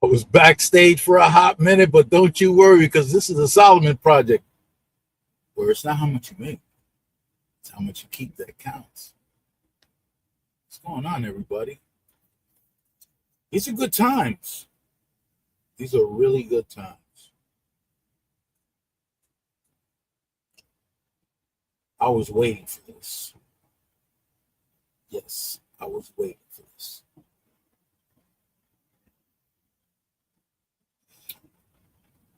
I was backstage for a hot minute, but don't you worry because this is a Solomon project where it's not how much you make, it's how much you keep that counts. What's going on, everybody? These are good times. These are really good times. I was waiting for this. Yes, I was waiting for this.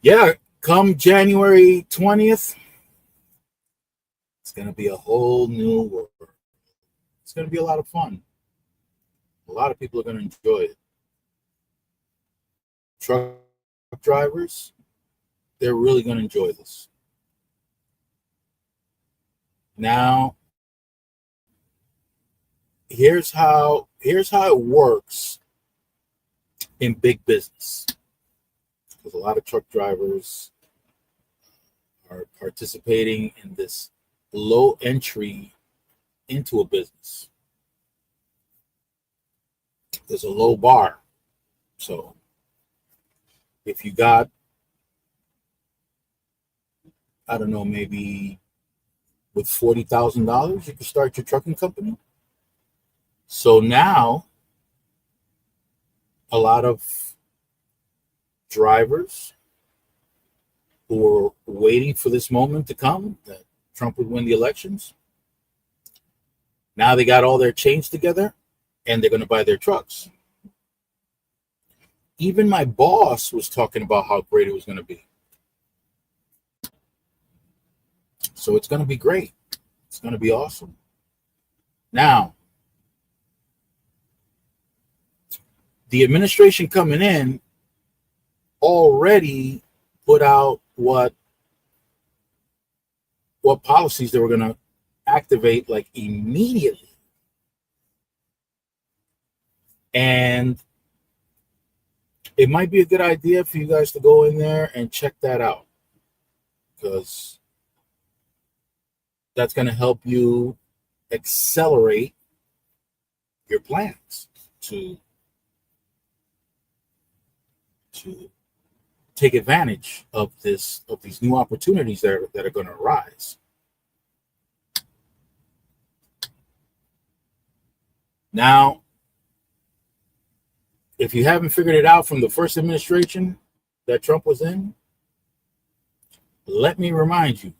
Yeah, come January 20th, it's going to be a whole new world. It's going to be a lot of fun. A lot of people are going to enjoy it. Truck drivers, they're really going to enjoy this. Now, here's how it works in big business. Because a lot of truck drivers are participating in this low entry into a business. There's a low bar. So if you got, I don't know, maybe with $40,000, you can start your trucking company. So now a lot of drivers who were waiting for this moment to come, that Trump would win the elections, now they got all their change together and they're going to buy their trucks. Even my boss was talking about how great it was going to be. So it's going to be great. It's going to be awesome. Now, the administration coming in already put out what policies they were going to activate like immediately. And it might be a good idea for you guys to go in there and check that out, because that's going to help you accelerate your plans to take advantage of these new opportunities that are going to arise. Now, if you haven't figured it out from the first administration that Trump was in, let me remind you,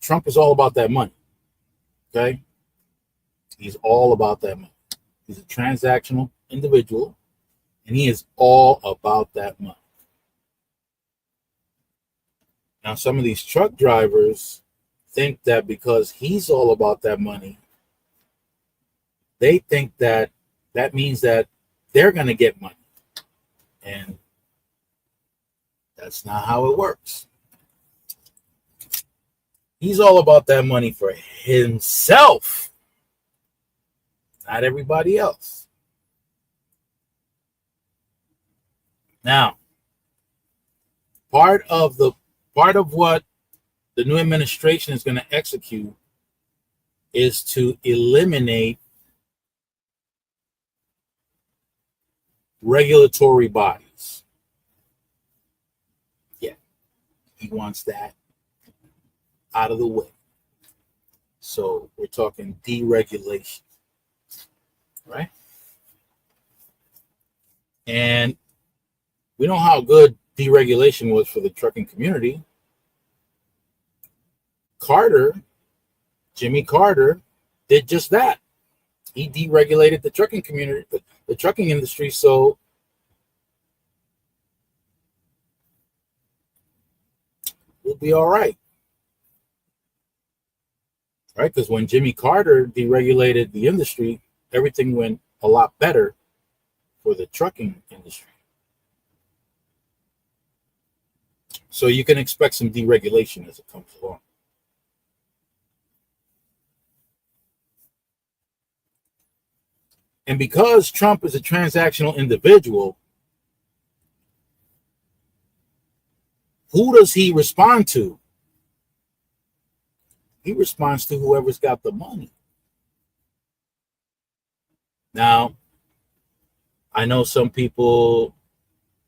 Trump is all about that money. Okay? He's all about that money. He's a transactional individual, and he is all about that money. Now, some of these truck drivers think that because he's all about that money, they think that means that they're going to get money. And that's not how it works. He's all about that money for himself, not everybody else. Now, part of what the new administration is going to execute is to eliminate regulatory bodies. Yeah, he wants that out of the way. So we're talking deregulation, right? And we know how good deregulation was for the trucking community. Jimmy Carter, did just that. He deregulated the trucking community, the trucking industry, so we'll be all right. Right? Because when Jimmy Carter deregulated the industry, everything went a lot better for the trucking industry. So you can expect some deregulation as it comes along. And because Trump is a transactional individual, who does he respond to? He responds to whoever's got the money. Now, I know some people,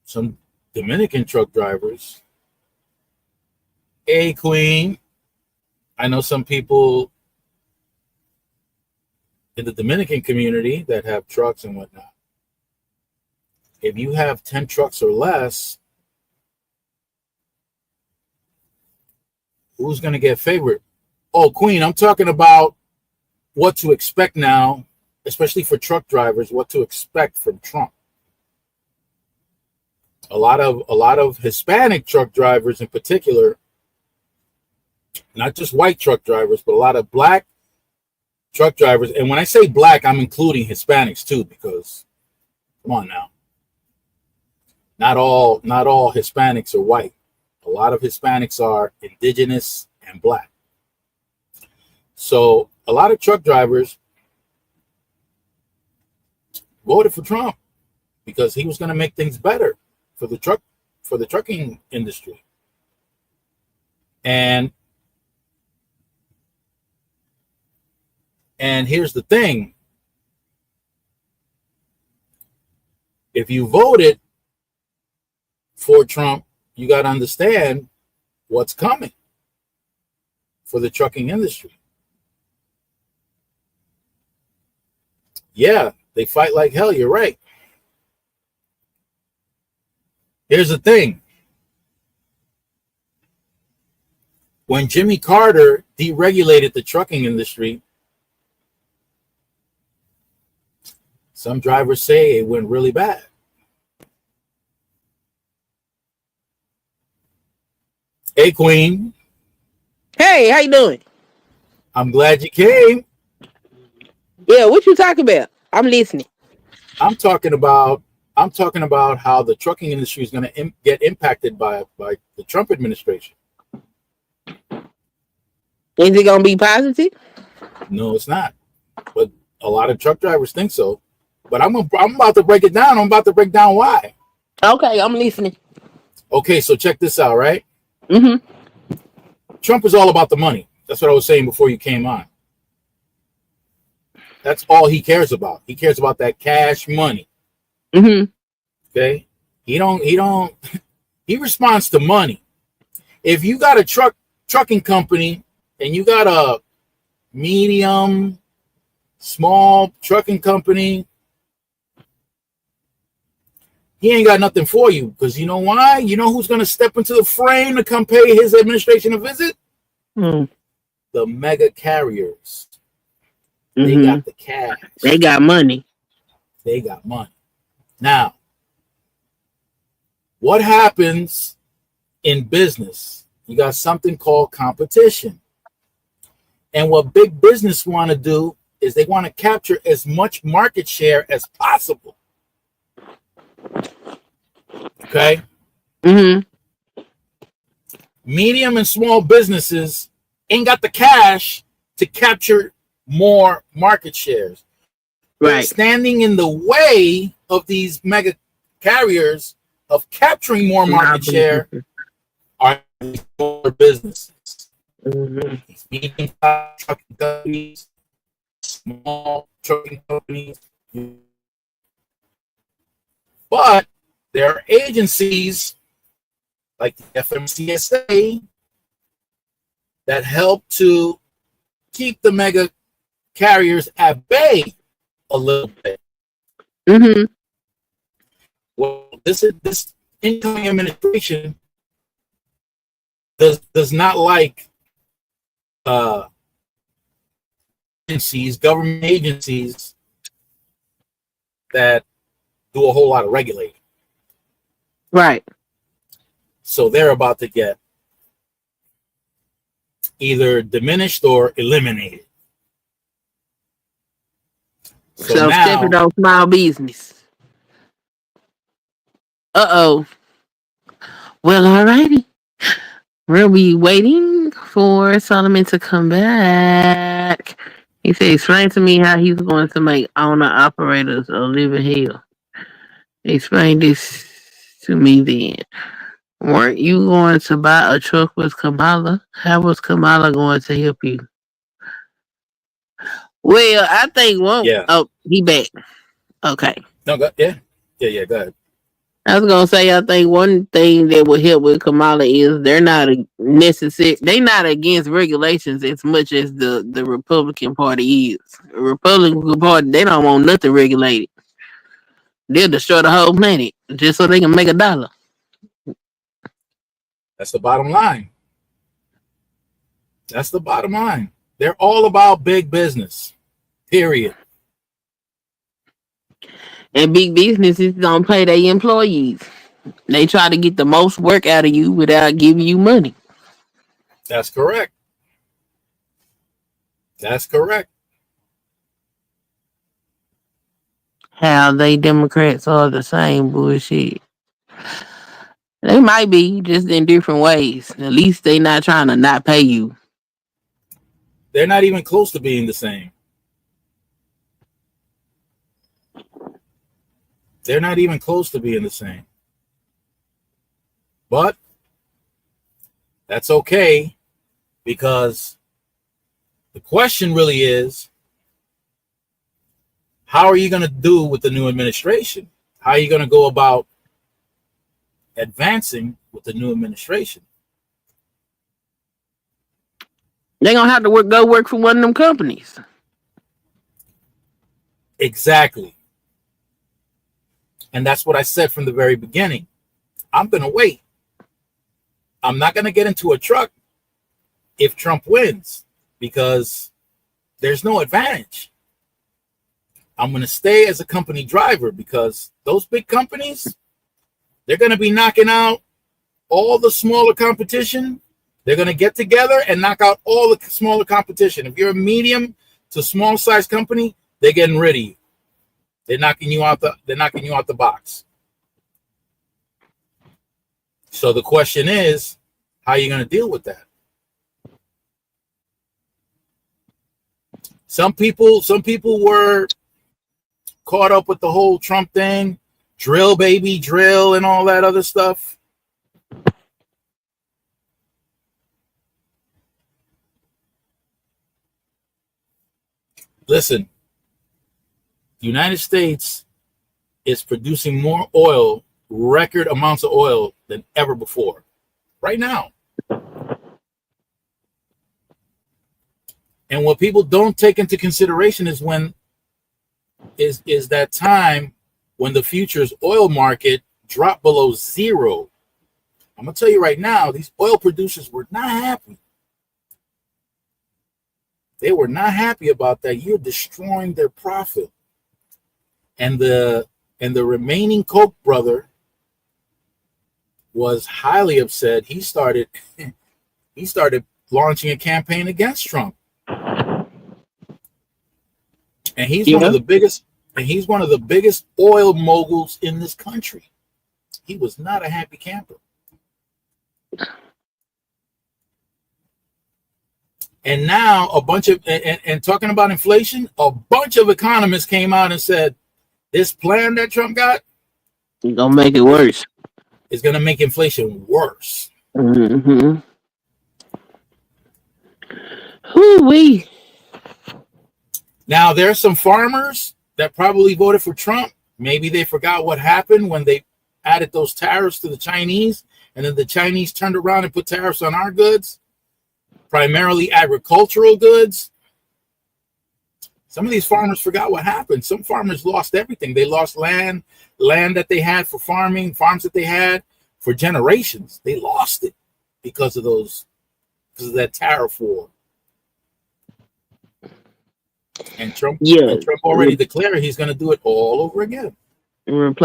some Dominican truck drivers. Hey, Queen. I know some people in the Dominican community that have trucks and whatnot. If you have 10 trucks or less, who's going to get favored? Oh, Queen, I'm talking about what to expect now, especially for truck drivers, what to expect from Trump. A lot of Hispanic truck drivers in particular, not just white truck drivers, but a lot of black truck drivers. And when I say black, I'm including Hispanics too, because come on now. Not all Hispanics are white. A lot of Hispanics are indigenous and black. So a lot of truck drivers voted for Trump because he was going to make things better for the trucking industry. And here's the thing. If you voted for Trump, you got to understand what's coming for the trucking industry. Yeah, they fight like hell. You're right. Here's the thing. When Jimmy Carter deregulated the trucking industry, some drivers say it went really bad. Hey, Queen. Hey, how you doing? I'm glad you came. Yeah, what you talking about? I'm listening. I'm talking about how the trucking industry is going to get impacted by the Trump administration. Is it gonna be positive? No, it's not. But a lot of truck drivers think so. But I'm about to break it down. I'm about to break down why. Okay, I'm listening. Okay, so check this out, right? Mm-hmm. Trump is all about the money. That's what I was saying before you came on. That's all he cares about. He cares about that cash money. Mm-hmm. Okay? He responds to money. If you got a trucking company and you got a medium, small trucking company, he ain't got nothing for you. Because you know why? You know who's going to step into the frame to come pay his administration a visit? Mm. The mega carriers. Mm-hmm. They got the cash. They got money. They got money. Now, what happens in business? You got something called competition. And what big business want to do is they want to capture as much market share as possible. Okay? Mm-hmm. Medium and small businesses ain't got the cash to capture more market shares. Right. Standing in the way of these mega carriers of capturing more market share are smaller businesses. Mm-hmm. These medium-sized trucking companies, small trucking companies. But there are agencies like the FMCSA that help to keep the mega carriers at bay a little bit. Mm-hmm. Well, this incoming administration does not like government agencies that do a whole lot of regulating. Right. So they're about to get either diminished or eliminated. So now, stepping on small business. Uh-oh. Well, alrighty. We'll be waiting for Solomon to come back. He said, explain to me how he's going to make owner-operators a living hell. Explain this to me then. Weren't you going to buy a truck with Kamala? How was Kamala going to help you? Well, I think one. Yeah. Oh, he back. Okay. No, yeah. Yeah, go ahead. I was gonna say, I think one thing that would help with Kamala is they're not necessary. They not against regulations as much as the Republican Party is. The Republican Party, they don't want nothing regulated. They'll destroy the whole planet just so they can make $1. That's the bottom line. That's the bottom line. They're all about big business. Period. And big businesses don't pay their employees. They try to get the most work out of you without giving you money. That's correct. That's correct. How they Democrats are the same bullshit. They might be just in different ways. At least they not trying to not pay you. They're not even close to being the same. They're not even close to being the same. But that's okay, because the question really is, how are you going to do with the new administration? How are you going to go about advancing with the new administration? They're going to have to go work for one of them companies. Exactly. And that's what I said from the very beginning. I'm going to wait. I'm not going to get into a truck if Trump wins, because there's no advantage. I'm going to stay as a company driver, because those big companies, they're going to be knocking out all the smaller competition. They're going to get together and knock out all the smaller competition. If you're a medium to small size company, they're getting rid of you. They're knocking you out the box. So the question is, how are you going to deal with that? Some people were caught up with the whole Trump thing, drill baby drill and all that other stuff. Listen, the United States is producing more oil, record amounts of oil, than ever before right now. And what people don't take into consideration is that time when the futures oil market dropped below zero. I'm gonna tell you right now, these oil producers were not happy. They were not happy about that. You're destroying their profit. And the remaining Koch brother was highly upset. He started launching a campaign against Trump. And he's one of the biggest oil moguls in this country. He was not a happy camper. And now a bunch of, and talking about inflation, a bunch of economists came out and said, this plan that Trump got is going to make it worse. It's going to make inflation worse. Mm-hmm. Hoo-wee. Now, there's some farmers that probably voted for Trump. Maybe they forgot what happened when they added those tariffs to the Chinese, and then the Chinese turned around and put tariffs on our goods, primarily agricultural goods. Some of these farmers forgot what happened. Some farmers lost everything. They lost land that they had for farming, farms that they had for generations. They lost it because of that tariff war. And Trump already declared he's going to do it all over again. They want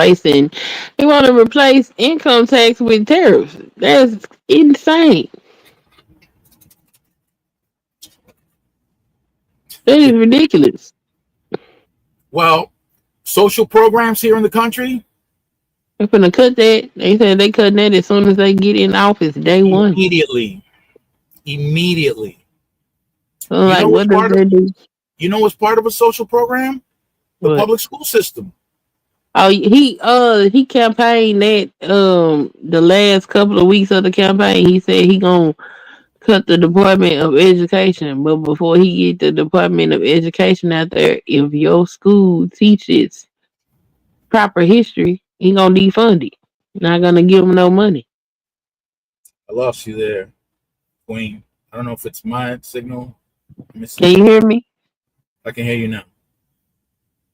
to replace income tax with tariffs. That's insane. That is ridiculous. Well, social programs here in the country, they're going to cut that. They said they cutting that as soon as they get in office, day one. Immediately. So like, what does that do? You know what's part of a social program? The public school system. Oh, he campaigned that the last couple of weeks of the campaign. He said he gonna cut the Department of Education, but before he get the Department of Education out there, if your school teaches proper history, He gonna defund it. Not gonna give him no money. I lost you there, Queen. I don't know if it's my signal. Let me Can see. you hear me? I can hear you now.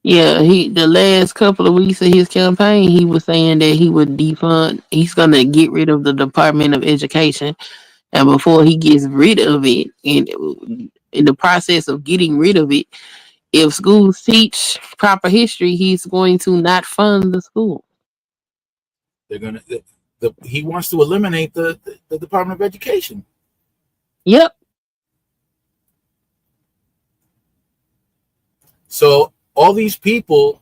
Yeah, the last couple of weeks of his campaign, he was saying that he would defund. He's gonna get rid of the Department of Education, and before he gets rid of it, in the process of getting rid of it, if schools teach proper history, he's going to not fund the school. They're gonna. He wants to eliminate the Department of Education. Yep. So all these people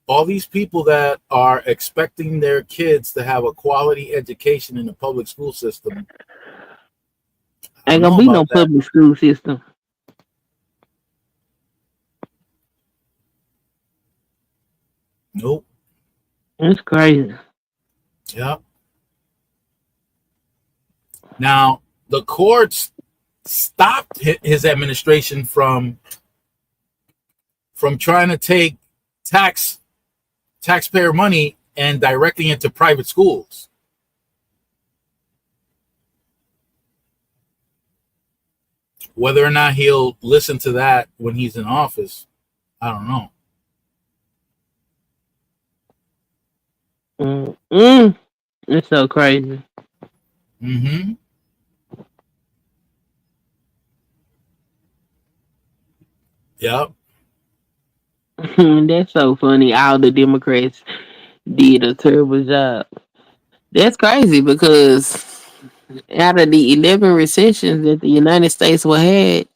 that are expecting their kids to have a quality education in the public school system, I don't Ain't know gonna be no about that. public school system. Nope. That's crazy. Yeah. Now the courts stopped his administration from trying to take taxpayer money and directing it to private schools. Whether or not he'll listen to that when he's in office, I don't know. It's so crazy. Mm-hmm. Yep. That's so funny. All the Democrats did a terrible job. That's crazy because out of the 11 recessions that the United States will had,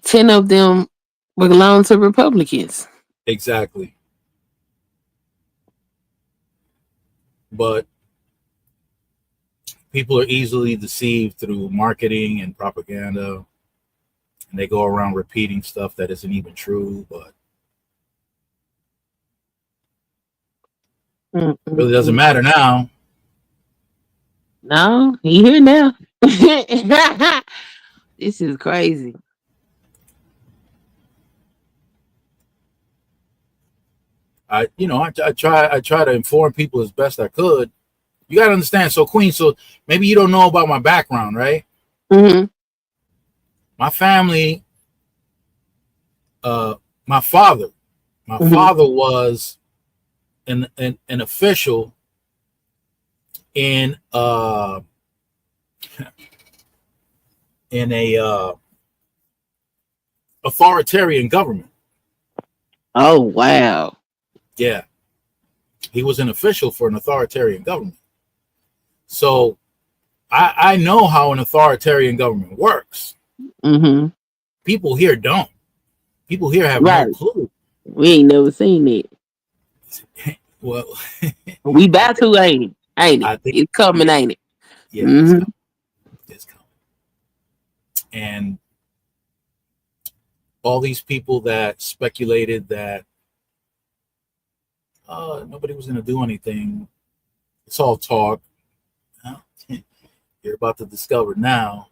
10 of them belong to Republicans. Exactly. But people are easily deceived through marketing and propaganda, and they go around repeating stuff that isn't even true, but it really doesn't matter now. No, he here now. This is crazy. I try to inform people as best I could. You got to understand. So Queen, so maybe you don't know about my background, right? Mm-hmm. My family, my father was an official in a authoritarian government. Oh wow. Yeah, he was an official for an authoritarian government. So I know how an authoritarian government works. Mm-hmm. People here don't. People here have no Right. clue. We ain't never seen it. Well, We about to, ain't it? Ain't it? I think It's coming, ain't it? yeah, Mm-hmm. it's coming. And all these people that speculated that nobody was going to do anything, it's all talk. Well, you're about to discover now.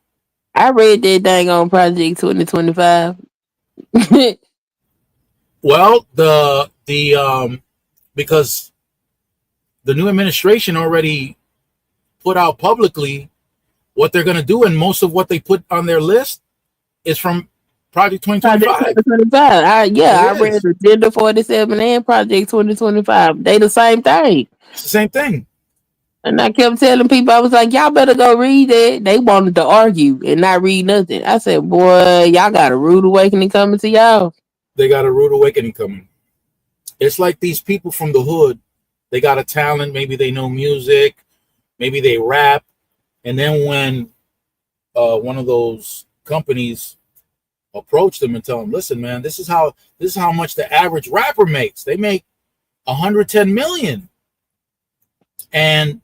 I read that dang on Project 2025. Well, because the new administration already put out publicly what they're going to do, and most of what they put on their list is from Project 2025. Project 2025. I read Agenda 47 and Project 2025. They the same thing. It's the same thing. And I kept telling people, I was like, y'all better go read it. They wanted to argue and not read nothing. I said, boy, y'all got a rude awakening coming to y'all. They got a rude awakening coming. It's like these people from the hood. They got a talent. Maybe they know music. Maybe they rap. And then when one of those companies approach them and tell them, listen, man, this is how much the average rapper makes. They make 110 million. And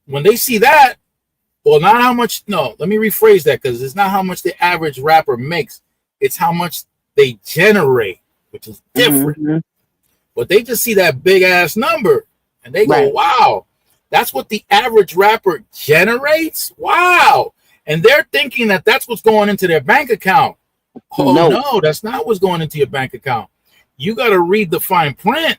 when they see that, well, not how much, no, let me rephrase that, because it's not how much the average rapper makes. It's how much they generate, which is different. Mm-hmm. But they just see that big ass number and they go, Right. wow, that's what the average rapper generates? Wow. And they're thinking that that's what's going into their bank account. Oh, no, that's not what's going into your bank account. You got to read the fine print.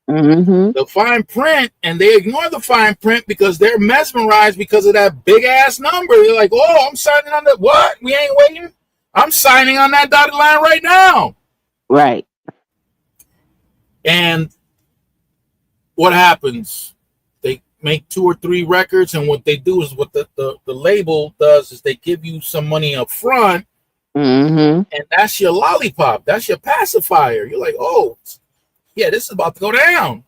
Mm-hmm. The fine print, and they ignore the fine print because they're mesmerized because of that big ass number. They're like, "Oh, I'm signing on that. What? We ain't waiting. I'm signing on that dotted line right now." Right. And what happens? They make 2 or 3 records, and what they do is what the label does is they give you some money up front, Mm-hmm. and that's your lollipop. That's your pacifier. You're like, "Oh, yeah, this is about to go down.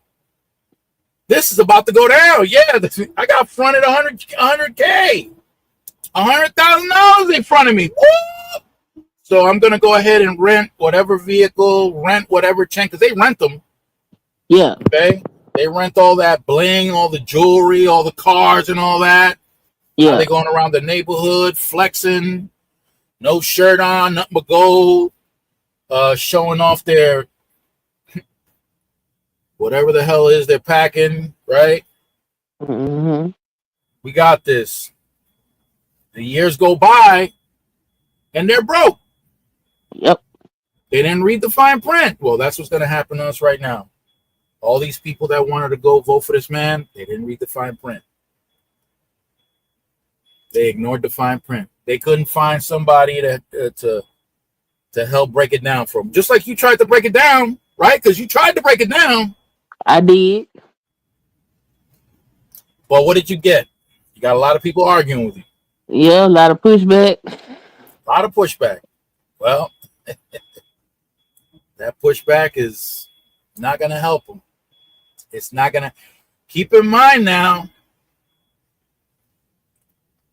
This is about to go down. Yeah, I got fronted 100K, $100,000 in front of me. Woo! So I'm gonna go ahead and rent whatever vehicle, rent whatever chain, because they rent them. Yeah. Okay, they rent all that bling, all the jewelry, all the cars, and all that. Now Yeah. they going around the neighborhood flexing, no shirt on, nothing but gold, showing off their whatever the hell is they're packing. Right? Mm-hmm. We got this. The years go by, and they're broke. Yep. They didn't read the fine print. Well, that's what's going to happen to us right now. All these people that wanted to go vote for this man, they didn't read the fine print. They ignored the fine print. They couldn't find somebody to help break it down for them. Just like you tried to break it down, right? Because you tried to break it down. I did. But what did you get? You got a lot of people arguing with you. Yeah, a lot of pushback. A lot of pushback. Well, that pushback is not going to help them. It's not going to. Keep in mind now,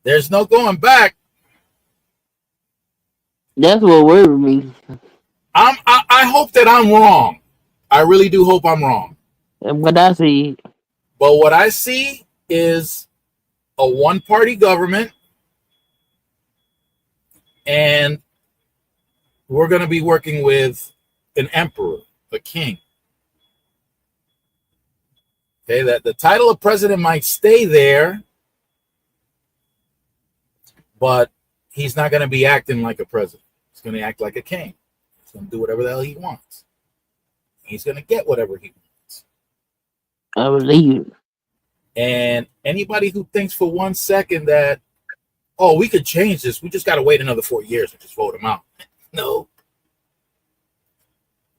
there's no going back. That's what worried me. I hope that I'm wrong. I really do hope I'm wrong. And what I see. But what I see is a one-party government, and we're going to be working with an emperor, a king. Okay, that the title of president might stay there, but he's not going to be acting like a president. He's going to act like a king. He's going to do whatever the hell he wants. He's going to get whatever he wants. I believe it. And anybody who thinks for 1 second that, oh, we could change this, we just got to wait another 4 years and just vote him out. No.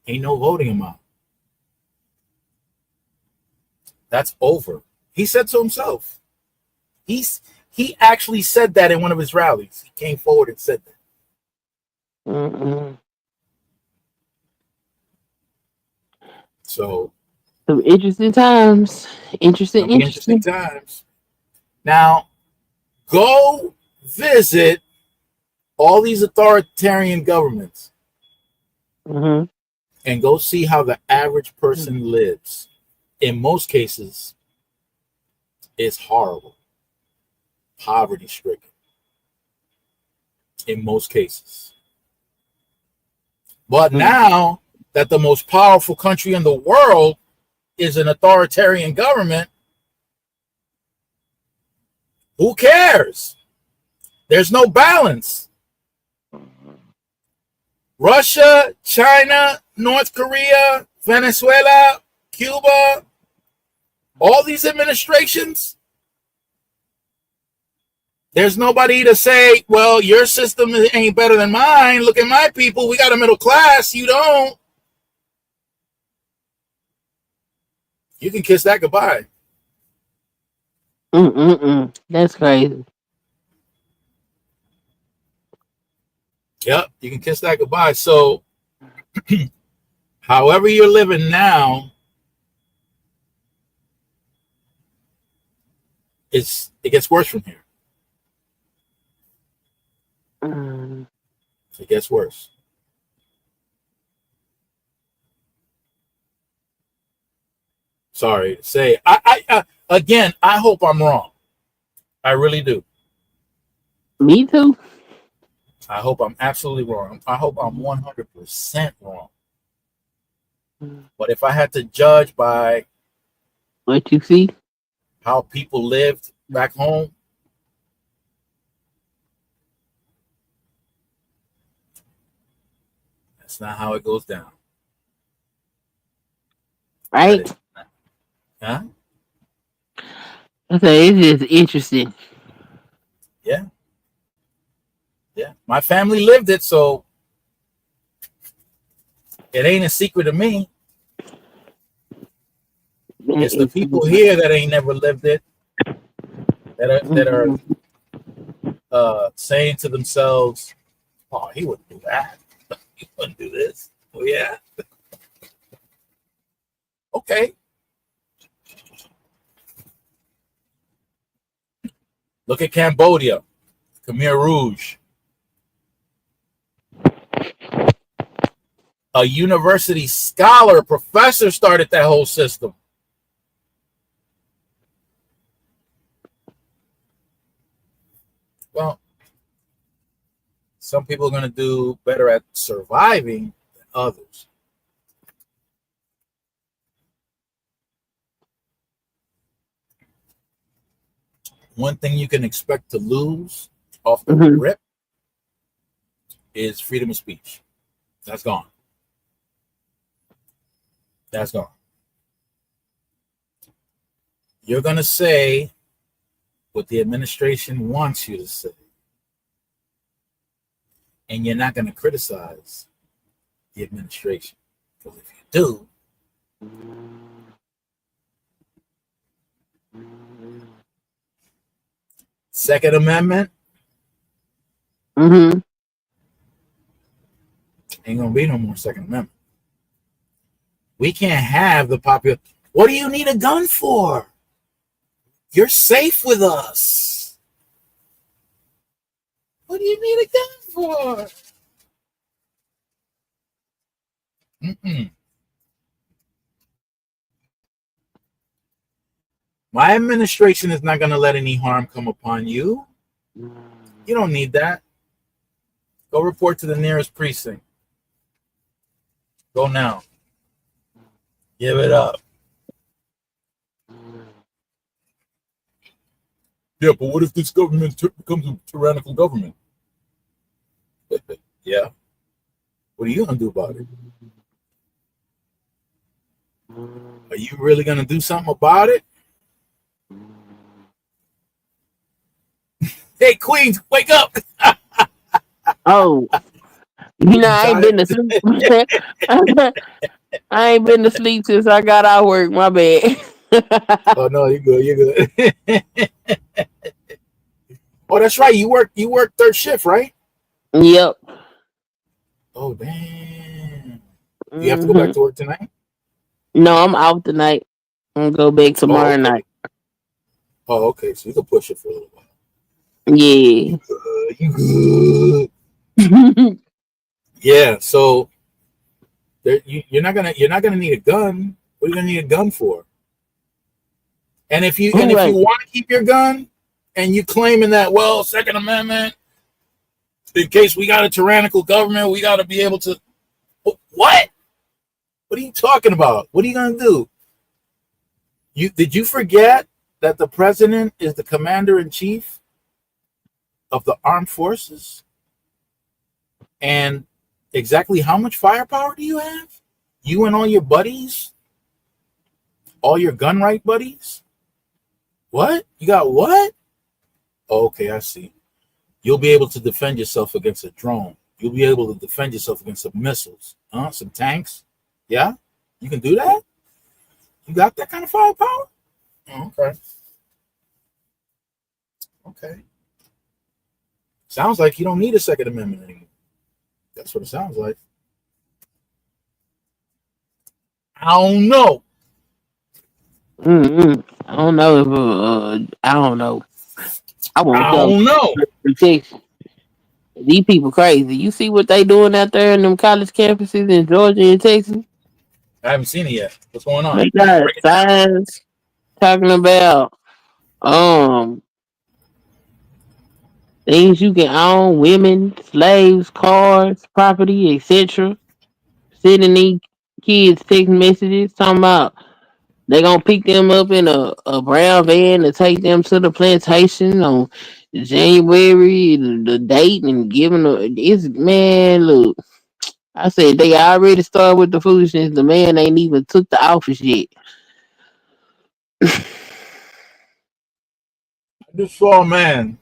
Ain't no voting him out. That's over. He said so himself. He actually said that in one of his rallies. He came forward and said that. Mm-mm. So Some interesting times. Interesting. times. Now, go visit all these authoritarian governments Mm-hmm. and go see how the average person lives. In most cases, it's horrible. Poverty stricken. In most cases. But now that the most powerful country in the world is an authoritarian government, who cares? There's no balance. Russia, China, North Korea, Venezuela, Cuba, all these administrations, there's nobody to say, well, your system ain't better than mine. Look at my people. We got a middle class. You don't. You can kiss that goodbye. That's crazy. Yep, you can kiss that goodbye. So, however you're living now, it gets worse from here. It gets worse. Sorry to say. Again, I hope I'm wrong. I really do. Me too. I hope I'm absolutely wrong. I hope I'm 100% wrong. But if I had to judge by What you see? how people lived back home, that's not how it goes down. Right? Huh? I say it's just interesting. Yeah, yeah. My family lived it, so it ain't a secret to me. That It's the is people here that ain't never lived it that are mhm. saying to themselves, "Oh, he wouldn't do that. He wouldn't do this." Oh yeah, okay. Look at Cambodia, Khmer Rouge, a university scholar, professor started that whole system. Well, some people are going to do better at surviving than others. One thing you can expect to lose off the Mhm. rip is freedom of speech. That's gone. That's gone. You're going to say what the administration wants you to say, and you're not going to criticize the administration. Because if you do, Second Amendment Mhm. ain't going to be no more Second Amendment. We can't have the popular. What do you need a gun for? You're safe with us. What do you need a gun for? Mm-mm. My administration is not going to let any harm come upon you. You don't need that. Go report to the nearest precinct. Go now. Give it up. Yeah, but what if this government becomes a tyrannical government? Yeah. What are you going to do about it? Are you really going to do something about it? Hey, Queens, wake up. Oh, You I ain't tired? been to sleep. I ain't been to sleep since I got out of work. My bad. Oh, no, you're good. You're good. Oh, that's right. You work third shift, right? Yep. Oh, damn. Do you have to go back Hmm. to work tonight? No, I'm out tonight. I'm gonna go back Oh, tomorrow okay. night. Oh, okay. So you can push it for a little while. Yeah. You good? Yeah. So you're not gonna need a gun. What are you gonna need a gun for? And if you Right. want to keep your gun, and you claiming that, well, Second Amendment, in case we got a tyrannical government, we got to be able to. What? What are you talking about? What are you gonna do? Did you forget that the president is the commander in chief of the armed forces? And exactly how much firepower do you have? You and all your buddies, all your gun right buddies? What? You got what? Oh, okay, I see. You'll be able to defend yourself against a drone. You'll be able to defend yourself against some missiles, some tanks. Yeah, you can do that. You got that kind of firepower. Oh, okay, okay. Sounds like you don't need a Second Amendment anymore. That's what it sounds like. I don't know. Mm-mm. I don't know if I don't know. I want I some don't know. protection. These people crazy. You see what they doing out there in them college campuses in Georgia and Texas? I haven't seen it yet. What's going on? They got Break it down. signs talking about um things you can own, women, slaves, cars, property, etc. Sending these kids text messages talking about they gonna pick them up in a brown van to take them to the plantation on January, the date, and giving it's man. Look, I said they already started with the foolishness. The man ain't even took the office yet. I just saw a man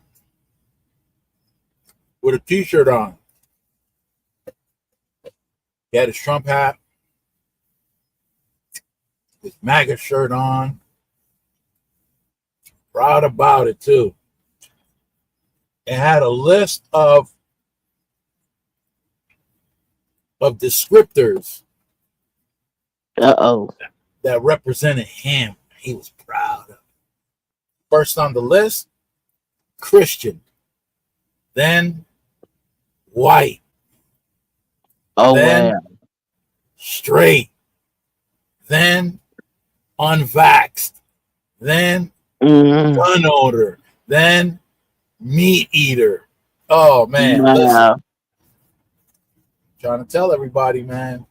with a T-shirt on. He had his Trump hat, his MAGA shirt on. Proud about it too. It had a list of descriptors Uh-oh. that represented him. He was proud of. First on the list, Christian. Then white. Oh, Then wow. straight. Then unvaxxed. Then gun owner. Then meat eater. Oh, man. Wow. Listen. Trying to tell everybody, man.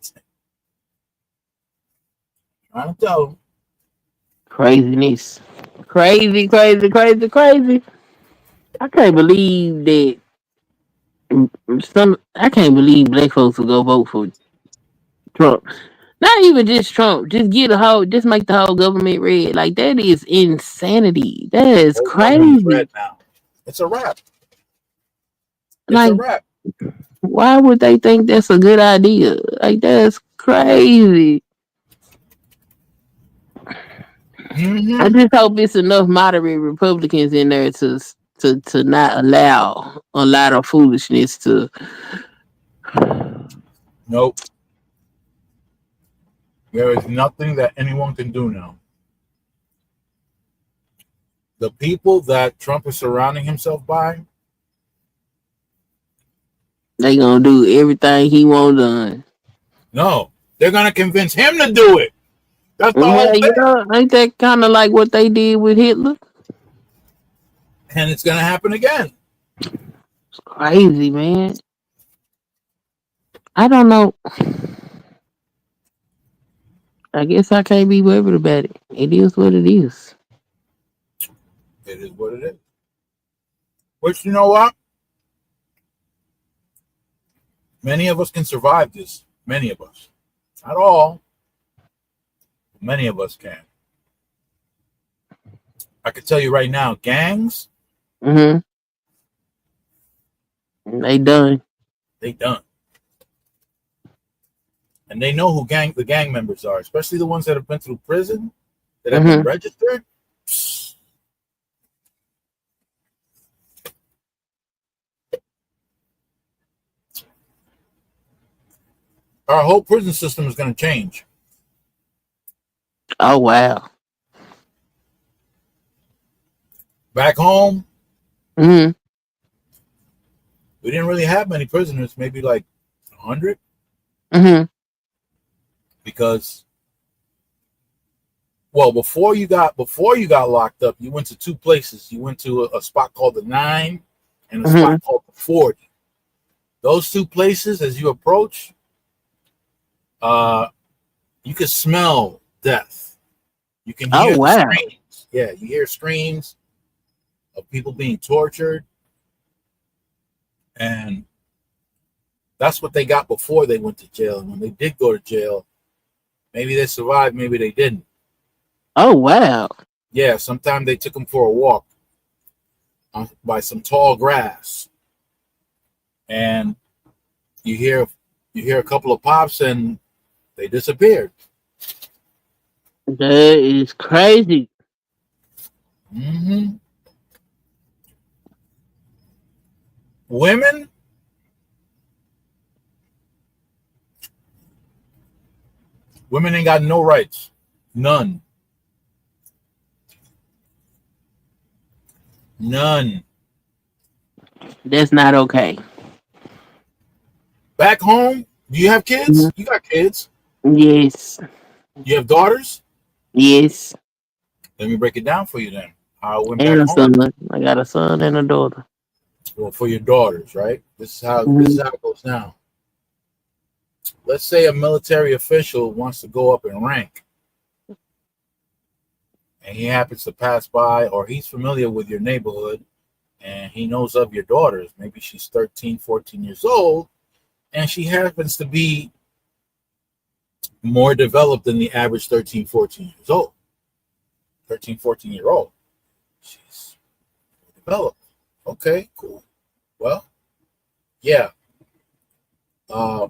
Trying to tell them. Craziness. Crazy. I can't believe that I can't believe black folks will go vote for Trump. Not even just Trump. Just make the whole government red. Like that is insanity. That is Whole government's crazy. red now. It's a wrap. It's Like, a wrap. why would they think that's a good idea? Like that's crazy. I just hope it's enough moderate Republicans in there to not allow a lot of foolishness to. Nope. There is nothing that anyone can do now. The people that Trump is surrounding himself by, They gonna do everything he want done. no, they're gonna convince him to do it. That's the whole thing. Ain't that kind of like what they did with Hitler? And it's gonna happen again. It's crazy, man. I don't know. I guess I can't be worried about it. It is what it is. It is what it is. Which, you know what? Many of us can survive this. Many of us. Not all. Many of us can. I can tell you right now, gangs, They done. they done. And they know who the gang members are, especially the ones that have been through prison, that have been registered. Our whole prison system is going to change. Oh, wow. Back home, we didn't really have many prisoners, maybe like 100. Because, well, before you got locked up, you went to two places. You went to a spot called the 9 and a spot called the 40. Those two places, as you approach, you can smell death. You can hear screams. Yeah, you hear screams of people being tortured. And that's what they got before they went to jail. And when they did go to jail, maybe they survived, maybe they didn't. Oh, wow. Yeah, sometimes they took them for a walk by some tall grass. And you hear a couple of pops and they disappeared. That is crazy. Women, ain't got no rights. None. That's not okay. Back home, do you have kids? You got kids. Yes. You have daughters? Yes. Let me break it down for you then. How it went And back a home. son. I got a son and a daughter. Well, for your daughters, right? This is how it goes now. Let's say a military official wants to go up in rank, and he happens to pass by, or he's familiar with your neighborhood, and he knows of your daughters. Maybe she's 13, 14 years old, and she happens to be more developed than the average 13, 14 years old. 13, 14-year-old. She's developed. Okay, cool. Well, yeah. Uh,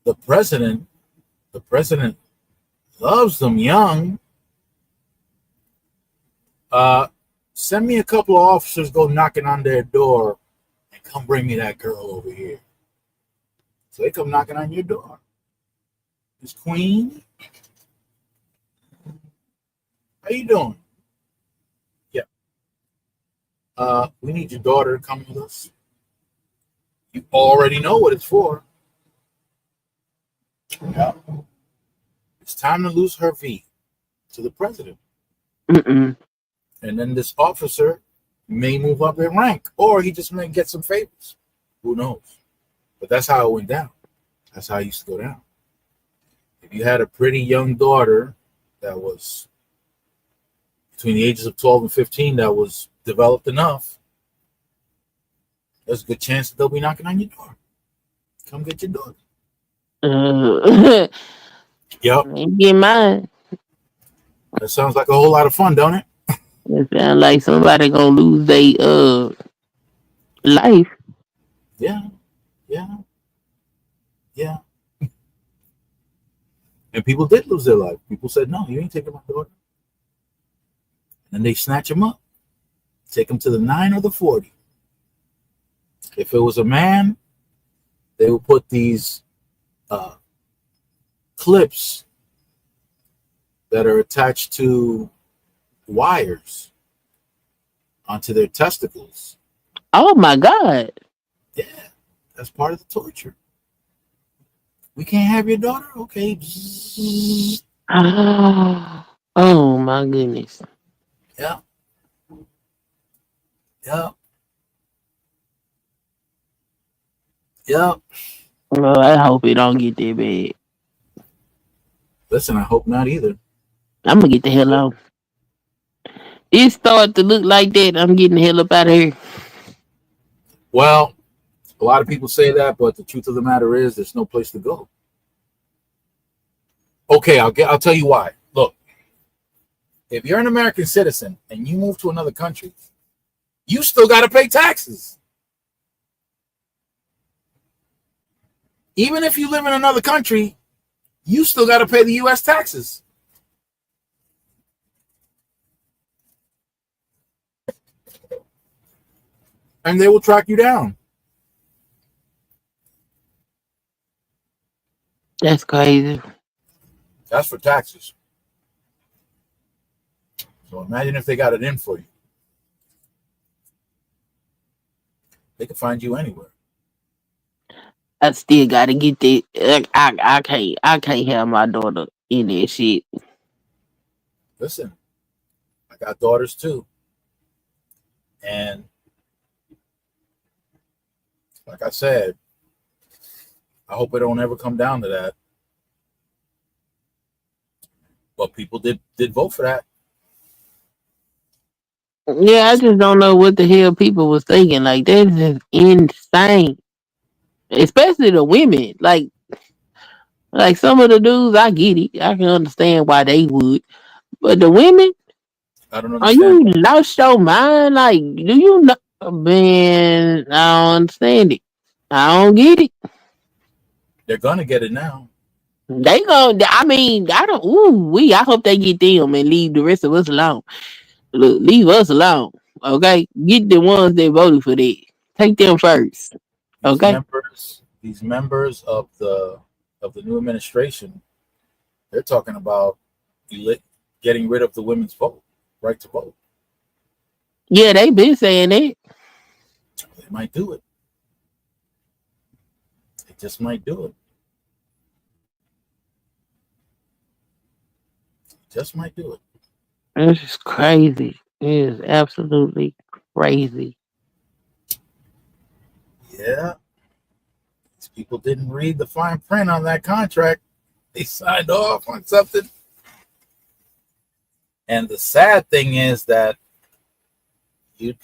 the president, the president loves them young. Send me a couple of officers, go knocking on their door, and come bring me that girl over here. So they come knocking on your door. Miss Queen, how you doing? Yeah. We need your daughter to come with us. You already know what it's for. Yeah. It's time to lose her V to the president. Mm-mm. And then this officer may move up in rank, or he just may get some favors. Who knows? But that's how it went down. That's how it used to go down. If you had a pretty young daughter that was between the ages of 12 and 15 that was developed enough, there's a good chance that they'll be knocking on your door. Come get your daughter. Yep. Get mine. That sounds like a whole lot of fun, don't it? It sounds like somebody gonna lose their life. Yeah. Yeah. Yeah. And people did lose their life. People said, no, you ain't taking my daughter. And they snatch them up, take them to the 9 or the 40. If it was a man, they would put these clips that are attached to wires onto their testicles. Oh my God. Yeah, that's part of the torture. We can't have your daughter? Okay. Oh my goodness. Yeah. Yeah. Yeah. Well, I hope it don't get that bad. Listen, I hope not either. I'm gonna get the hell out. It started to look like that. I'm getting the hell up out of here. Well, a lot of people say that, but the truth of the matter is there's no place to go. Okay, I'll tell you why. Look, if you're an American citizen and you move to another country, you still got to pay taxes. Even if you live in another country, you still got to pay the U.S. taxes. And they will track you down. That's crazy. That's for taxes. So imagine if they got it in for you. They can find you anywhere. I still gotta get that. I can't have my daughter in that shit. Listen, I got daughters too. And like I said, I hope it don't ever come down to that. But people did vote for that. Yeah, I just don't know what the hell people was thinking. Like that's just insane. Especially the women. Like some of the dudes, I get it. I can understand why they would. But the women, I don't are you understand why. lost your mind? Like, do you know? Man, I don't understand it. I don't get it. They're gonna get it now. They gonna. I mean, I don't. Ooh, I hope they get them and leave the rest of us alone. Look, leave us alone. Okay, get the ones that voted for that. Take them first. These Okay. members of the new administration, they're talking about getting rid of the women's vote, right to vote. Yeah, they been saying that. They might do it. They just might do it. Just might do it. It's just crazy. It is absolutely crazy. Yeah. These people didn't read the fine print on that contract. They signed off on something. And the sad thing is that you're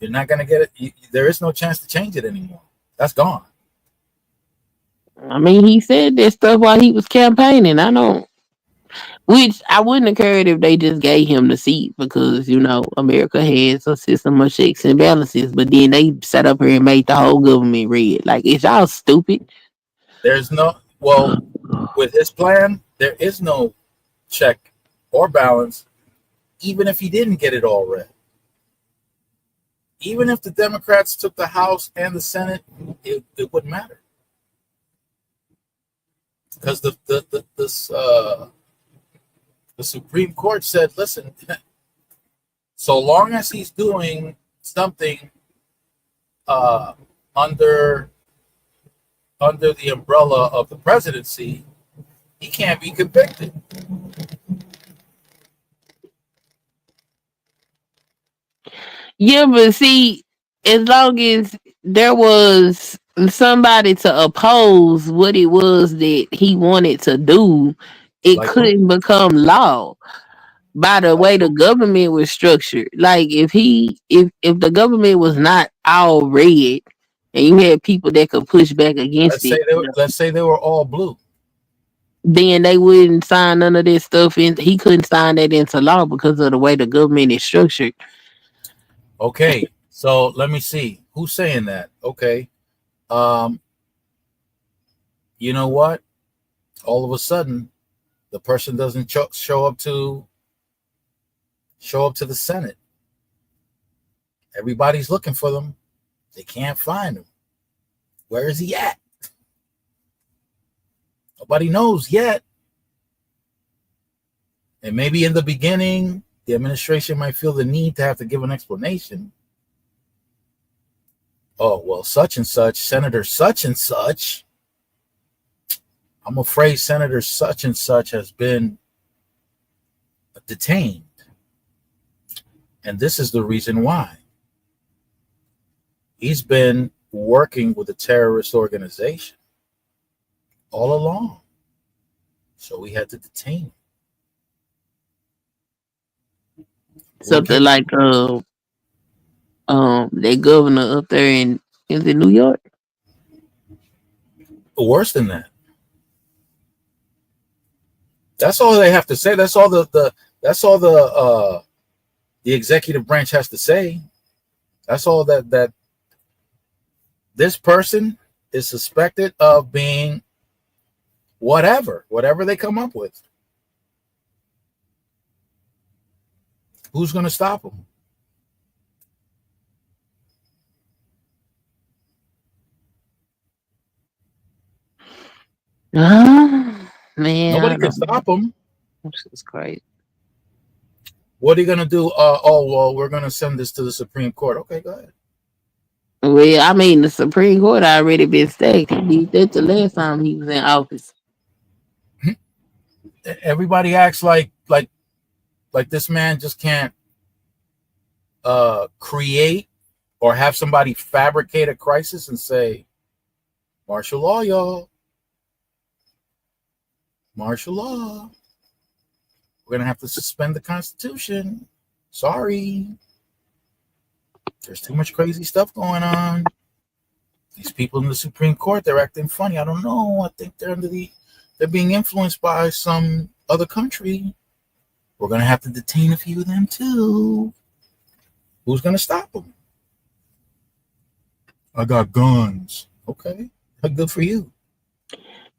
not going to get it. There is no chance to change it anymore. That's gone. I mean, he said that stuff while he was campaigning. I don't. Which I wouldn't have cared if they just gave him the seat because, America has a system of checks and balances, but then they sat up here and made the whole government red. Like, is y'all stupid? There's no, well, with his plan, there is no check or balance, even if he didn't get it all read. Even if the Democrats took the House and the Senate, it wouldn't matter. Because the Supreme Court said, listen, so long as he's doing something under the umbrella of the presidency, he can't be convicted. Yeah, but see, as long as there was somebody to oppose what it was that he wanted to do, it Like who? couldn't become law by the Like way the who? government was structured. Like if the government was not all red and you had people that could push back against it, Let's say they were all blue. then they wouldn't sign none of this stuff in. He couldn't sign that into law because of the way the government is structured. Okay, so let me see who's saying that. Okay, um, you know what? All of a sudden, the person doesn't show up to the Senate. Everybody's looking for them. They can't find him. Where is he at? Nobody knows yet. And maybe in the beginning, the administration might feel the need to have to give an explanation. Oh, well, such and such, Senator such and such. I'm afraid Senator such and such has been detained. And this is the reason why. He's been working with a terrorist organization all along. So we had to detain him. Something like that governor up there in is it New York? Worse than that. That's all they have to say. That's all the executive branch has to say. That's all that this person is suspected of being whatever they come up with. Who's going to stop them? Man, Nobody can stop them. This is crazy. What are you going to do? Oh, well, we're going to send this to the Supreme Court. Okay, go ahead. Well, I mean, the Supreme Court already been stacked. He did that the last time he was in office. Everybody acts like this man just can't create or have somebody fabricate a crisis and say, martial law, y'all. Martial law. We're going to have to suspend the Constitution. Sorry. There's too much crazy stuff going on. These people in the Supreme Court, they're acting funny. I don't know. I think they're being influenced by some other country. We're going to have to detain a few of them too. Who's going to stop them? I got guns. Okay. Good for you.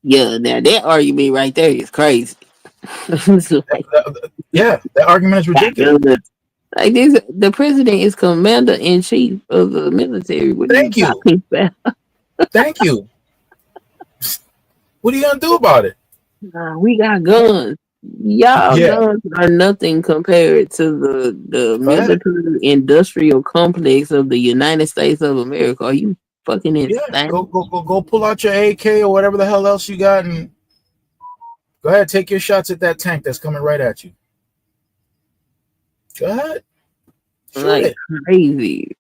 Yeah, now that argument right there is crazy. Yeah, that argument is ridiculous. Like this, the president is commander in chief of the military. What Thank you. Thank you. What are you gonna do about it? We got guns. Y'all guns are nothing compared to the military industrial complex of the United States of America. Are you fucking insane? Yeah, go pull out your AK or whatever the hell else you got and go ahead, take your shots at that tank that's coming right at you. Go ahead. Shoot like it. Crazy.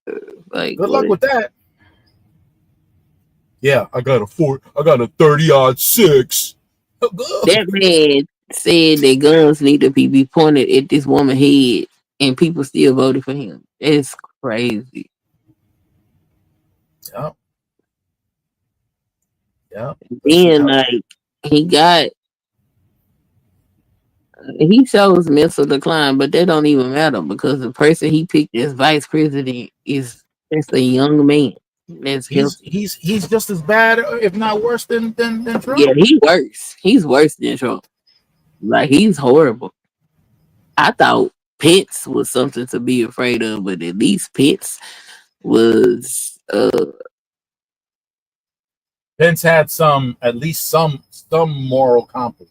Like good luck with that. Yeah, I got a 30-06. That man said that guns need to be pointed at this woman's head, and people still voted for him. It's crazy. Yep. Then like he got he shows mental decline, but that don't even matter because the person he picked as vice president is just a young man that's healthy. He's just as bad, if not worse, than Yeah, Trump. he worse. He's worse than Trump. Like he's horrible. I thought Pence was something to be afraid of, but at least Pence was Pence had at least some moral compass.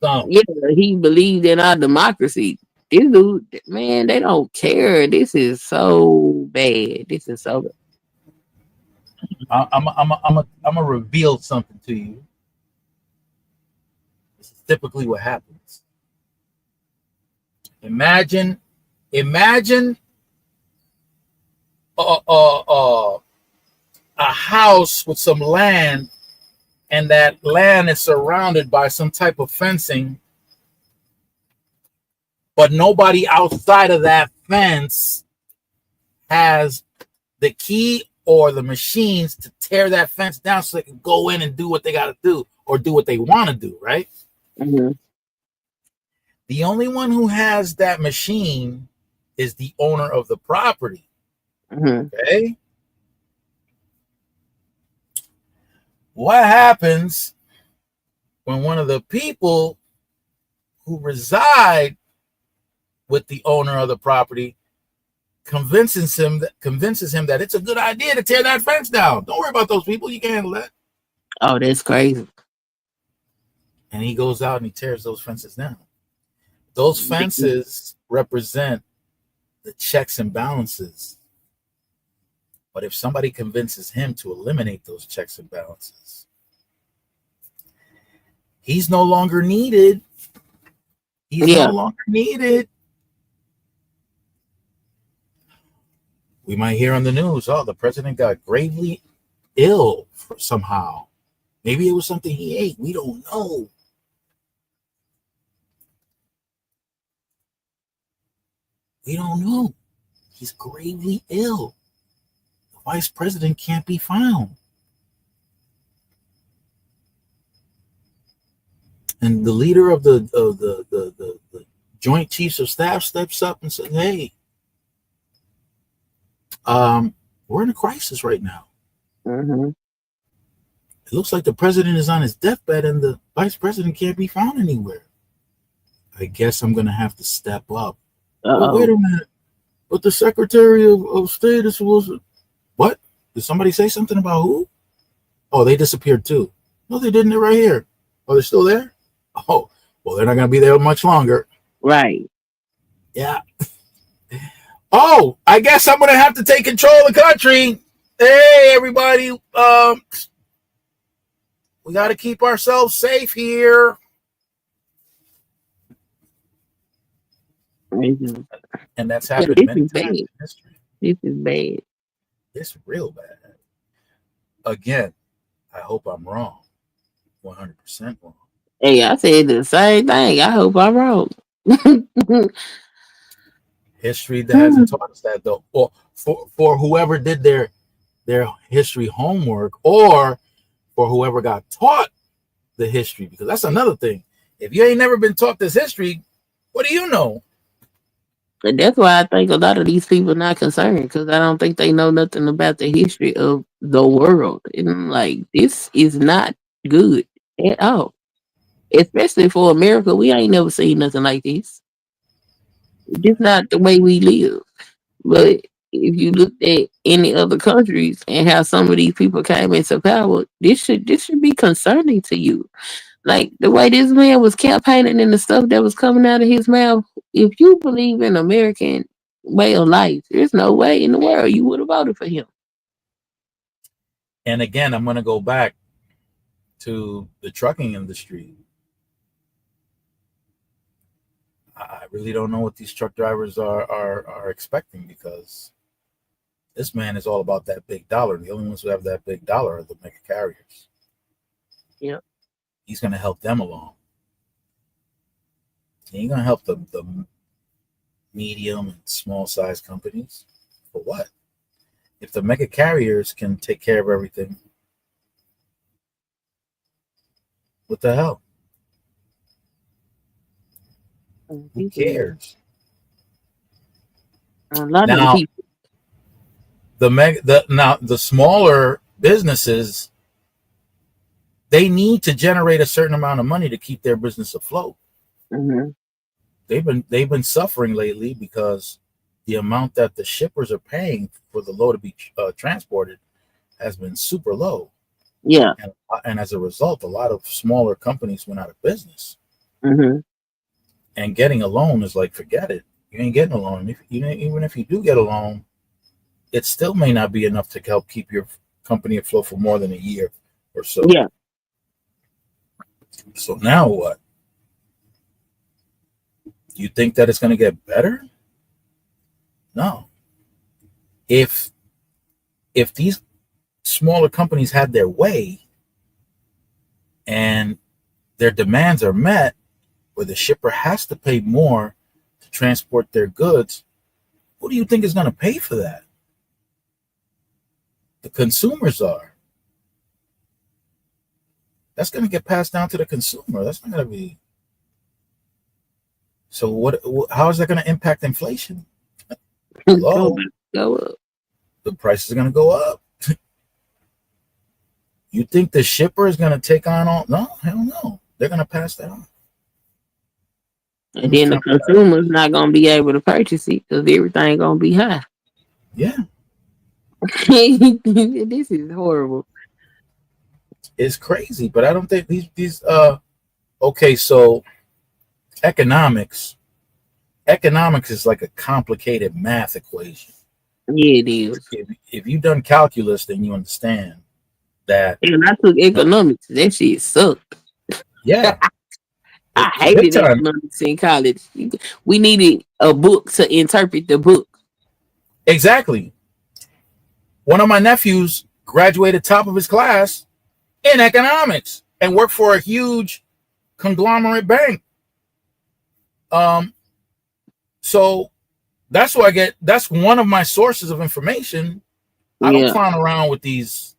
Some. yeah, he believed in our democracy. This dude, man, they don't care. This is so bad. This is so bad. I'm gonna reveal something to you. This is typically what happens. Imagine a house with some land, and that land is surrounded by some type of fencing, but nobody outside of that fence has the key or the machines to tear that fence down so they can go in and do what they got to do or do what they want to do, right? Mm-hmm. The only one who has that machine is the owner of the property. Mm-hmm. Okay. What happens when one of the people who reside with the owner of the property convinces him that it's a good idea to tear that fence down? Don't worry about those people. You can handle that. Oh, that's crazy. And he goes out and he tears those fences down. Those fences represent the checks and balances. But if somebody convinces him to eliminate those checks and balances, he's no longer needed. He's no longer needed. We might hear on the news, oh, the president got gravely ill somehow. Maybe it was something he ate. We don't know. We don't know. He's gravely ill. The vice president can't be found. And the leader of the Joint Chiefs of Staff steps up and says, hey, we're in a crisis right now. Mm-hmm. It looks like the president is on his deathbed and the vice president can't be found anywhere. I guess I'm going to have to step up. Oh, wait a minute. But the Secretary of State is supposed to... What? Did somebody say something about who? Oh, they disappeared too. No, they didn't. They're right here. Oh, they're still there? Oh, well, they're not going to be there much longer. Right. Yeah. Oh, I guess I'm going to have to take control of the country. Hey, everybody. We got to keep ourselves safe here. And that's happened many times in history. This is bad. It's real bad. Again, I hope I'm wrong. 100% wrong. Hey, I said the same thing. I hope I'm wrong. History that hasn't taught us that, though. Or for whoever did their history homework, or for whoever got taught the history, because that's another thing. If you ain't never been taught this history, what do you know? And that's why I think a lot of these people are not concerned, because I don't think they know nothing about the history of the world. And I'm like, this is not good at all. Especially for America. We ain't never seen nothing like this. It's not the way we live. But if you look at any other countries and how some of these people came into power, this should be concerning to you. Like the way this man was campaigning and the stuff that was coming out of his mouth. If you believe in American way of life, there's no way in the world you would have voted for him. And again, I'm going to go back to the trucking industry. I really don't know what these truck drivers are expecting, because this man is all about that big dollar. The only ones who have that big dollar are the mega carriers. Yeah. He's going to help them along. He ain't going to help the medium and small size companies. For what? If the mega carriers can take care of everything, what the hell? Who People, cares? a lot of the Now people. the smaller businesses, they need to generate a certain amount of money to keep their business afloat. Mm-hmm. They've been suffering lately because the amount that the shippers are paying for the load to be transported has been super low, Yeah. and as a result, a lot of smaller companies went out of business. Mm-hmm. And getting a loan is like, forget it. You ain't getting a loan. Even if you do get a loan, it still may not be enough to help keep your company afloat for more than a year or so. Yeah. So now what? You think that it's going to get better? No. If these smaller companies had their way and their demands are met, where the shipper has to pay more to transport their goods, who do you think is going to pay for that? The consumers are. That's going to get passed down to the consumer. That's not going to be. So what? How is that going to impact inflation? Hello, Go up. the price is going to go up. You think the shipper is going to take on all? No, hell no. They're going to pass that on. And then the consumer's not gonna be able to purchase it because everything gonna be high. Yeah, This is horrible. it's crazy, but I don't think these. Okay, so economics. Economics is like a complicated math equation. Yeah, it is. If you've done calculus, then you understand that. And I took economics. That shit sucked. Yeah, I big hated time. economics in college. We needed a book to interpret the book. Exactly. One of my nephews graduated top of his class in economics and worked for a huge conglomerate bank. So that's why that's one of my sources of information. I don't clown around with these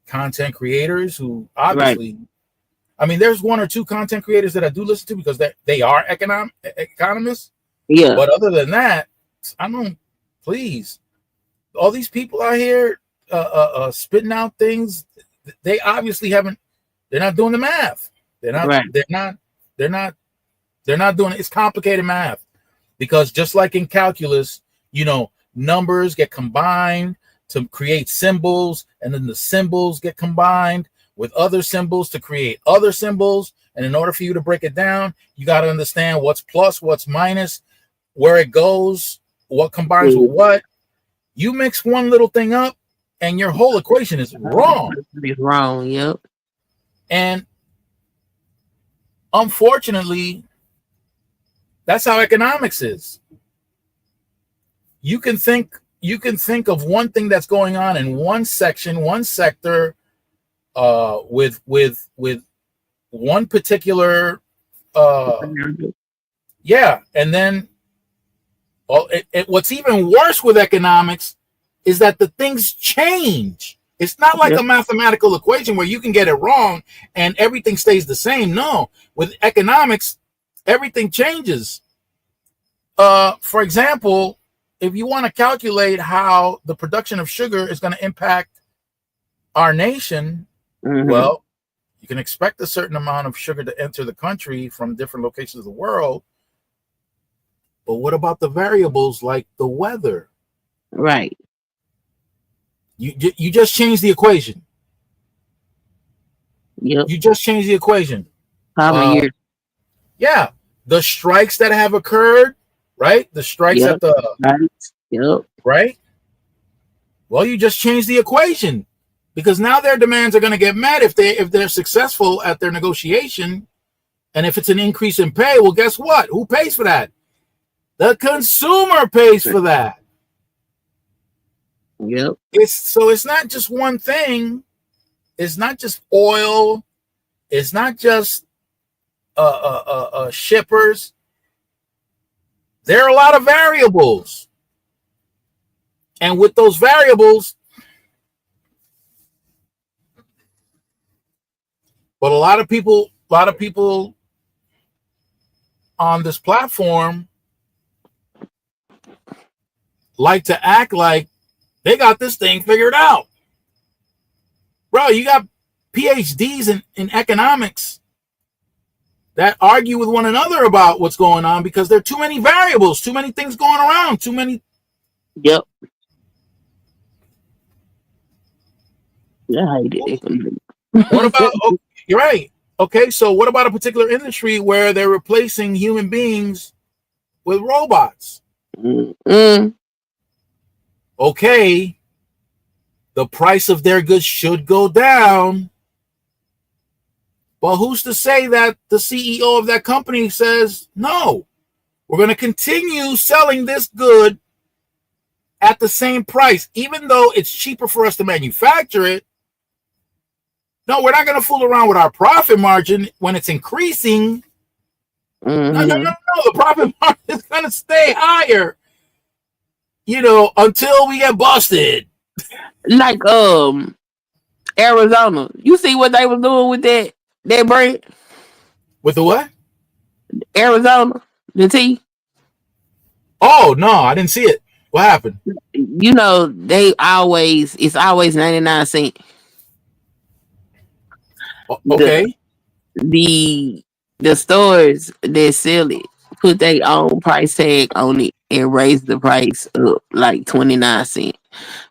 content creators who obviously, right. I mean, there's one or two content creators that I do listen to because they are economists. Yeah. But other than that, I don't, please, all these people out here spitting out things, they obviously they're not doing the math. They're not, right. they're not doing it. It's complicated math because just like in calculus, numbers get combined to create symbols, and then the symbols get combined with other symbols to create other symbols. And in order for you to break it down, you got to understand what's plus, what's minus, where it goes, what combines with what. You mix one little thing up and your whole equation is wrong. It's wrong, yep. And unfortunately, that's how economics is. You can think of one thing that's going on in one section, one sector, with one particular, yeah, and then what's even worse with economics is that the things change. It's not like a mathematical equation where you can get it wrong and everything stays the same. No, with economics, everything changes. For example, if you want to calculate how the production of sugar is going to impact our nation, well, you can expect a certain amount of sugar to enter the country from different locations of the world. But what about the variables like the weather? Right. You just change the equation. Yep. You just change the equation. How many years? Yeah. The strikes that have occurred, right? The strikes at the right. Well, you just change the equation because now their demands are going to get met if they're successful at their negotiation, and if it's an increase in pay, well, guess what? Who pays for that? The consumer pays for that. Yep. It's not just one thing. It's not just oil. It's not just shippers. There are a lot of variables. And with those variables, but a lot of people on this platform like to act like they got this thing figured out. Bro, you got PhDs in economics that argue with one another about what's going on because there are too many variables, too many things going around, too many. Yep. Yeah, I hate it. What about, oh, you're right. Okay, so what about a particular industry where they're replacing human beings with robots? Okay, the price of their goods should go down. But who's to say that the CEO of that company says, no, we're going to continue selling this good at the same price, even though it's cheaper for us to manufacture it. No, we're not going to fool around with our profit margin when it's increasing. No, the profit margin is going to stay higher, until we get busted. Like Arizona. You see what they was doing with that brand? With the what? Arizona, the tea. Oh no, I didn't see it. What happened? It's always 99 cents. Okay. The stores that sell it put their own price tag on it and raise the price up like 29 cents.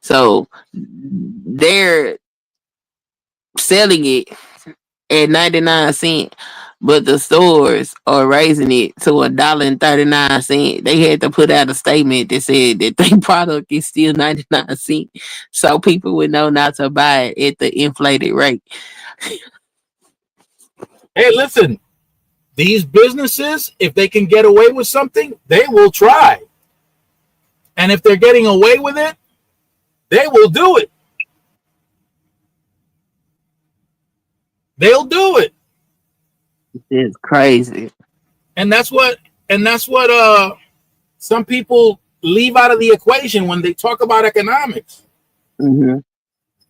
So they're selling it at 99 cents, but the stores are raising it to $1.39. They had to put out a statement that said that their product is still 99 cents, so people would know not to buy it at the inflated rate. Hey, listen, these businesses, if they can get away with something, they will try. And if they're getting away with it, they will do it. They'll do it. It's crazy. And that's what some people leave out of the equation when they talk about economics. Mm-hmm.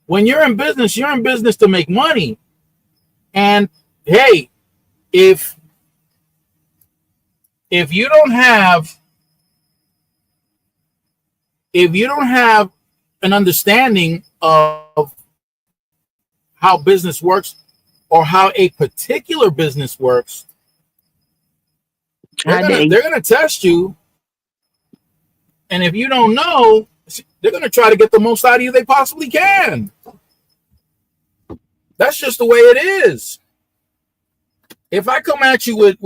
When you're in business to make money. And hey, if you don't have an understanding of how business works or how a particular business works, they're gonna test you. And if you don't know, they're gonna try to get the most out of you they possibly can. That's just the way it is. If I come at you with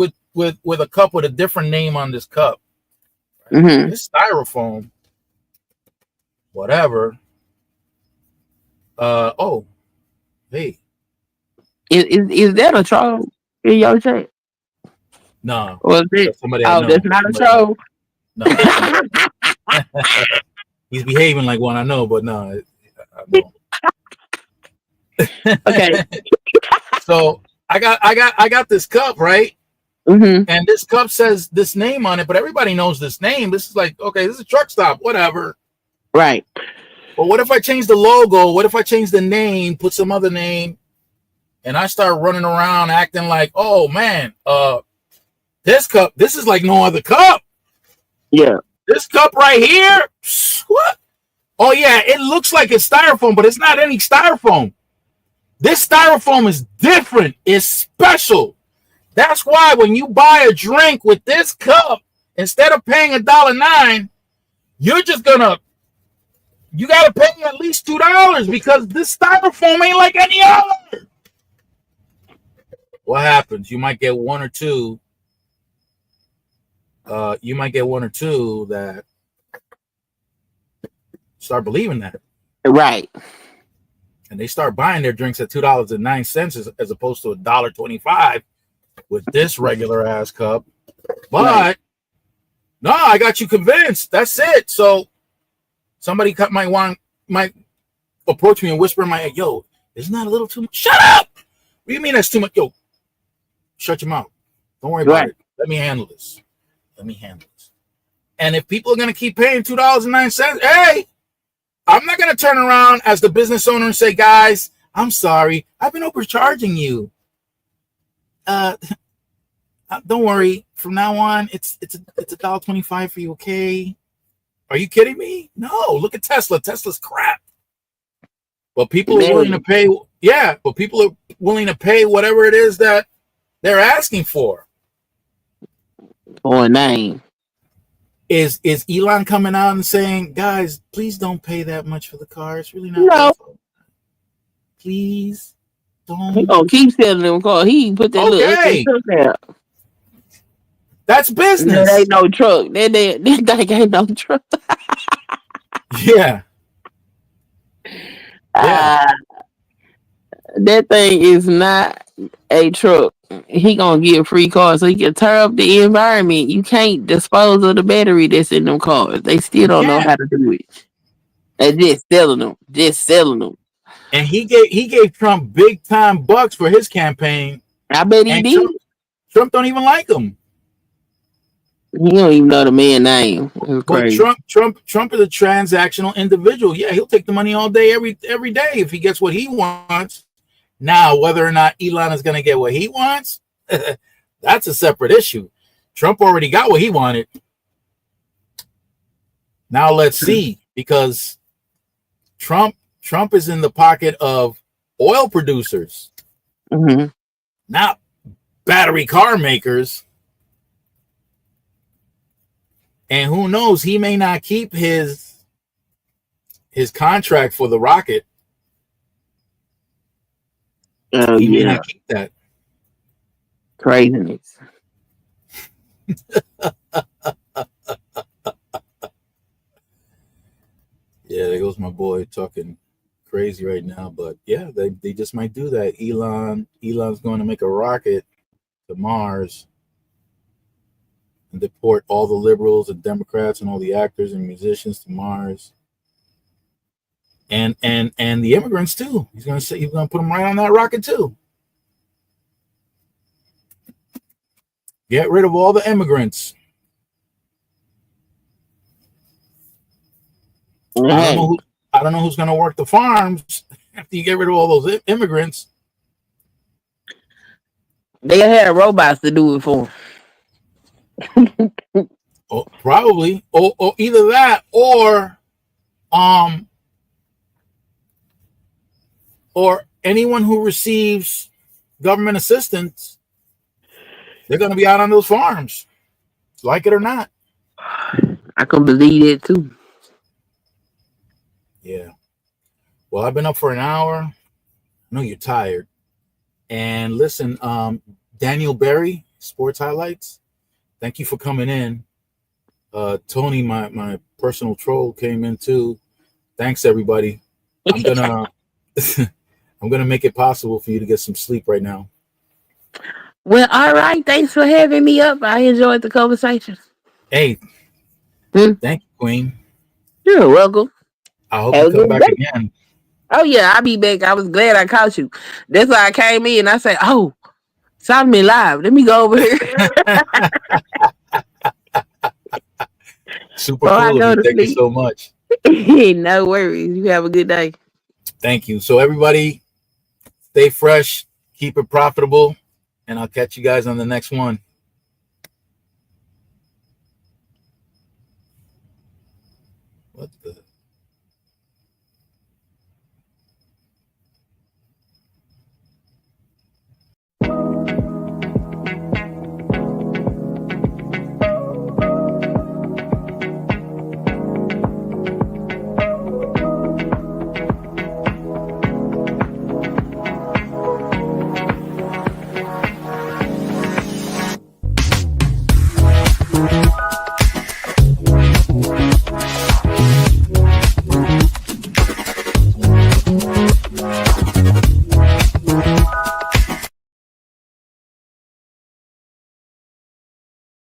a cup with a different name on this cup, mm-hmm. It's styrofoam, whatever. Hey, is that a troll in your chat? No. Or is it? That's not a troll. No. He's behaving like one I know, but no. Okay. So I got this cup, right? Mm-hmm. And this cup says this name on it, but everybody knows this name. This is like, okay, this is a truck stop, whatever. Right. But what if I change the logo? What if I change the name, put some other name, and I start running around acting like, oh man, this cup, this is like no other cup. Yeah. This cup right here, what? Oh yeah, it looks like it's styrofoam, but it's not any styrofoam. This styrofoam is different. It's special. That's why when you buy a drink with this cup, instead of paying $1.09, you gotta pay at least $2 because this styrofoam ain't like any other. What happens? You might get one or two. That start believing that. Right. And they start buying their drinks at $2.09 as opposed to $1.25 with this regular ass cup. But right. No, I got you convinced. That's it. So somebody might approach me and whisper in my ear, yo, isn't that a little too much? Shut up! What do you mean that's too much? Yo, shut your mouth. Don't worry about it. Let me handle this. And if people are going to keep paying $2.09, hey, I'm not going to turn around as the business owner and say, guys, I'm sorry. I've been overcharging you. Don't worry. From now on, it's $1.25 for you. Okay? Are you kidding me? No. Look at Tesla. Tesla's crap. But people are willing to pay. Yeah, but people are willing to pay whatever it is that they're asking for. For a name. Is Elon coming out and saying, guys, please don't pay that much for the car? It's really not. No. Please don't. He gonna keep selling them cars. He put that Okay. little truck down. That's business. That ain't no truck. That ain't no truck. Yeah. That thing is not a truck. He gonna get a free car so he can tear up the environment. You can't dispose of the battery that's in them cars. They still don't know how to do it. They're just selling them. And he gave Trump big time bucks for his campaign. I bet he did. Trump don't even like him. He don't even know the man's name. But Trump is a transactional individual. Yeah, he'll take the money all day, every day if he gets what he wants. Now, whether or not Elon is going to get what he wants, that's a separate issue. Trump already got what he wanted. Now let's see, because Trump is in the pocket of oil producers, not battery car makers. And who knows, he may not keep his contract for the rocket. He may not keep that. Craziness. Yeah, there goes my boy talking crazy right now. But yeah, they just might do that. Elon's going to make a rocket to Mars and deport all the liberals and Democrats and all the actors and musicians to Mars. And the immigrants too. He's gonna put them right on that rocket too. Get rid of all the immigrants. I don't know who's gonna work the farms after you get rid of all those immigrants. They have robots to do it for them. Oh, probably. Or either that or anyone who receives government assistance, they're going to be out on those farms, like it or not. I can believe it too. Yeah. Well, I've been up for an hour. I know you're tired. And listen, Daniel Berry, Sports Highlights, thank you for coming in. Tony, my personal troll, came in too. Thanks, everybody. I'm gonna make it possible for you to get some sleep right now. Well, all right. Thanks for having me up. I enjoyed the conversation. Hey, thank you, Queen. You're welcome. I hope you come back again. Oh yeah, I'll be back. I was glad I caught you. That's why I came in. I said, "Oh, Solomon live. Let me go over here." Super cool of you. Thank you so much. No worries. You have a good day. Thank you. So everybody, stay fresh, keep it profitable, and I'll catch you guys on the next one. What the?